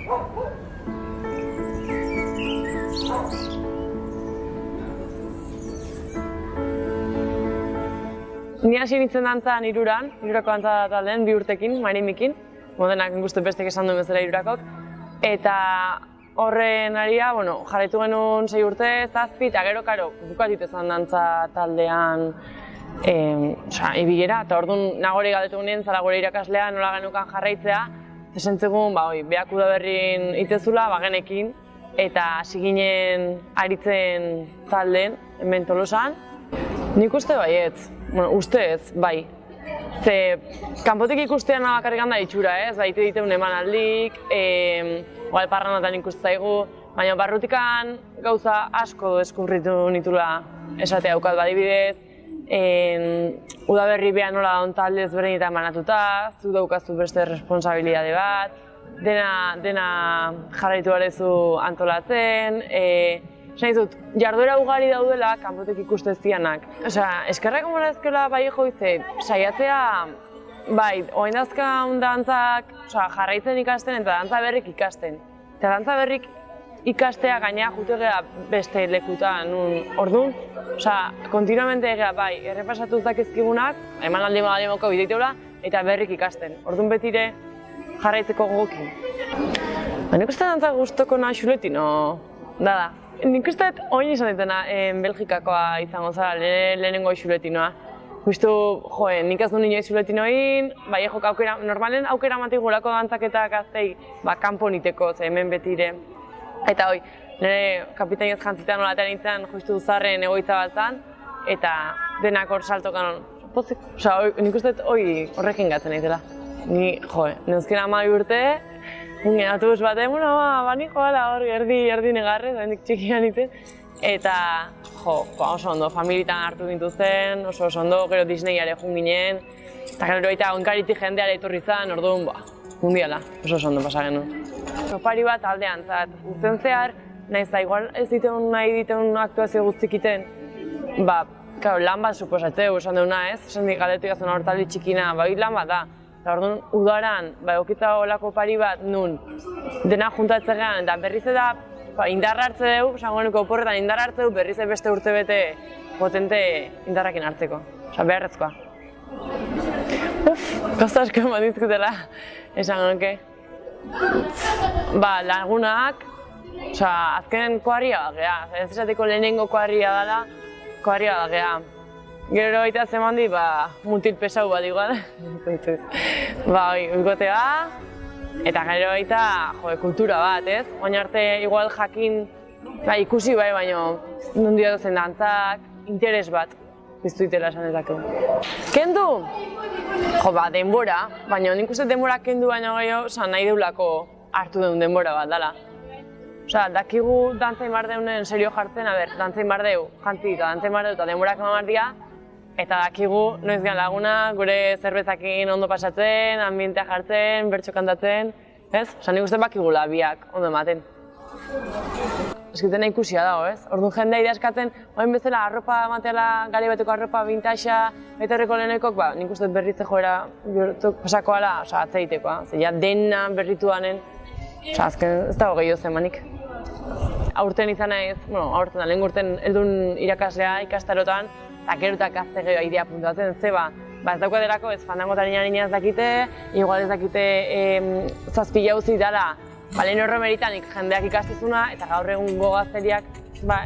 Ni hasi nintzen dantzan hirurako dantza taldean, 2 urtekin, Marimikin. Modenak guztu bestek esan duen bezala hirurakok. Eta horren aria, jarraitu genuen 6 urte, 7, eta gero, bukatut ezan dantza taldean ibilera. Eta orduan nagore galdetu ginen, zara gure irakaslea nola genukan jarraitzea. Esentzegun, behak udaberrin itezula, genekin. Eta hasi ginen aritzen taldeen, hemen Tolosan. Nik uste baietz. Ustez, bai. Ze, kanpotik ikustean bakarrik handa itxura, ez? Baite diteun emanaldik, parranatan ikustaigu, baina barrutikan gauza asko deskubritu nitula esatea daukat badibidez. Udaberri behan nola daun talde ezberdinetan banatuta, zu daukazu beste responsabilitate bat, dena jarraitu barezu antolatzen, jarduera ugari daudela kanpotik ikusteztianak. Eskerrak morazkela bai joitze, saiatzea, bai, oain dauzkan dantzak jarraitzen ikasten eta dantza berrik ikasten. Eta dantza berrik ikastea gainea jutegea beste lekutan orduan. Kontinuamente egea, bai, errepasatuz dakizkigunak, eman aldi moko bideiteula, eta berrik ikasten. Orduan betire jarraitzeko gogokin. Nik uste dantza guztoko nahi xuletino, da. Nik uste oin izan ditena Belgikakoa izango zara, lehenengo xuletinoa. Justu, nik ez du nioiz xuletinoin, bai, normalen aukera matik gurako dantzaketak aztei kanpo niteko, hemen betire. Eta hoi, nire kapitainez jantzitan nolatean nintzen justu zarren egoitza bat zan, eta denak hor saltokan pozik. Nik uste hoi horrekin gatzen naizela. Ni, neuzkena 12 urte, ginen autobus batean, bani joala hor erdi negarrez, hendik txikia nintzen. Eta, oso ondo, familitan hartu gintuzten, oso ondo, gero Disneyare jun ginen. Eta gero baita onkaritik jendeare etorri zan, orduan, mundiala, oso ondo pasa genuen. Opari bat aldean, urten zehar, nahiz da, igual ez diteun nahi diteun aktuazio guztik iten, lan bat suposatzeu, esan deuna ez, esan dik galdetu gazun hortaldi txikina, lan bat da. Eta orduan, udaran, okitza olako opari bat nun, dena juntatzean, eta berriz eta indarra hartze dugu, esango nuko oporretan indarra hartze dugu, berriz beste urtebete potente indarrakin hartzeko, beharrezkoa. Kosta asko ematizkutela, esango nuke. Lagunak, azken koharria bat geha, ez esateko lehenengo koharria dela, koharria bat geha. Gero baita zeman di, mutil pesau bat igual. Oikotea, eta gero baita kultura bat, ez? Oin arte igual jakin, ikusi bai, baina nondi zen dantzak, interes bat piztu itela esan dezakegu. Kendu? Denbora, baina nik uste denbora kendu baina gehiago nahi deulako hartu duen denbora bat dela. Dakigu dantzain bar deunen serio jartzen, dantzain bar deu, jantzi eta dantzain bar deu eta denborak eman dia, eta dakigu noiz gian laguna, gure zerbezakin ondo pasatzen, ambientea jartzen, bertso kantatzen, ez? Nik uste bakigula biak ondo ematen. Eskitena ikusia dago, ez? Orduan jendea ideaskatzen, oain bezala arropa mateala, gari bateko arropa vintaxa, eta horreko lehenekok, nik uste berritze joera pasakoala, atzeitekoa. Ja dena berritu danen, azken ez dago gehiago zemanik. Aurten izan naiz, lehen urten heldun irakaslea ikastarotan, eta gero eta gazte gehiago idea puntuatzen, ez daukaterako ez fandangotan ez dakite, igual ez dakite zazpi jauzi dala, lehen horremeritanik jendeak ikastizuna eta gaur egun gazteriak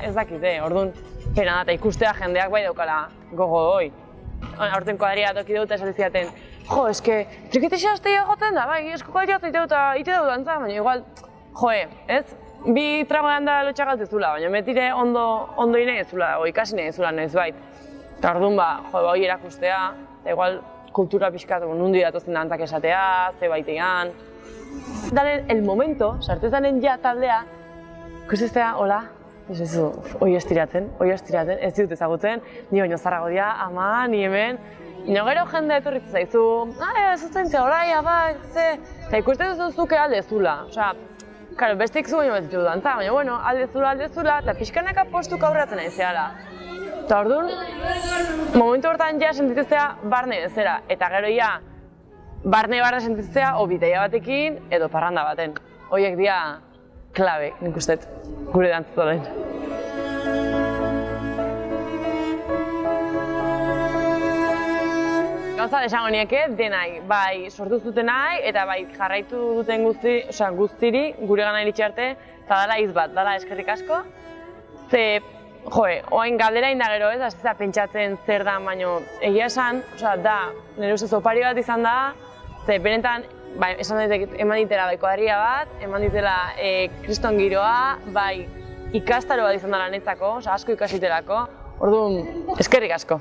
ez dakite, orduan pena da, eta ikustea jendeak bai daukala gogo hoi. Aurten koadria toki dut eta esatiziaten, eske trikitexea azteia jotzen da, esko koadria zaiteu eta ite dut dantza, baina igual, ez? Bi tragoan da lotxak galtzezula, baina metire ondo ine ezula dago, ikasi nahi ezula noiz bait. Eta orduan hoi erakustea, eta igual kultura pixkat nundi datozen dantzak esatea, ze baitean. Danen el momento, sartezanen ja taldea, kusiztea, hola, hoi estiratzen, ez dut ezagutzen, ni baino zarrago dia, ama, ni hemen. Gero jendea etorritzen zaizu, ez zuzentzea, orai, ze, eta ikusten zuzuke alde zula. Bestek zu baino bat ditu dantza, baina alde zula, eta pixkanaka postuk aurratzen nahi zehala. Eta orduan, momentu hortan ja sentitzea barne bezera, eta gero ja barne sentitzea o bideia batekin edo parranda baten. horiek dira klabe, nik uste, gure dantzatoren. Gauza esango nieke denai, bai sortu zutenai eta bai jarraitu duten guztiri gure gana iritsi arte, eta dala hitz bat, dala eskerrik asko. Ze, oain galdera inda gero ez, hasi pentsatzen zer da, baino egia esan, da, nire ustez opari bat izan da, ze benetan, esan daiteke eman ditela bai kuadrilla bat, eman ditela kriston giroa, bai ikastaro bat izan da lanetzako, asko ikasitelako, orduan eskerrik asko.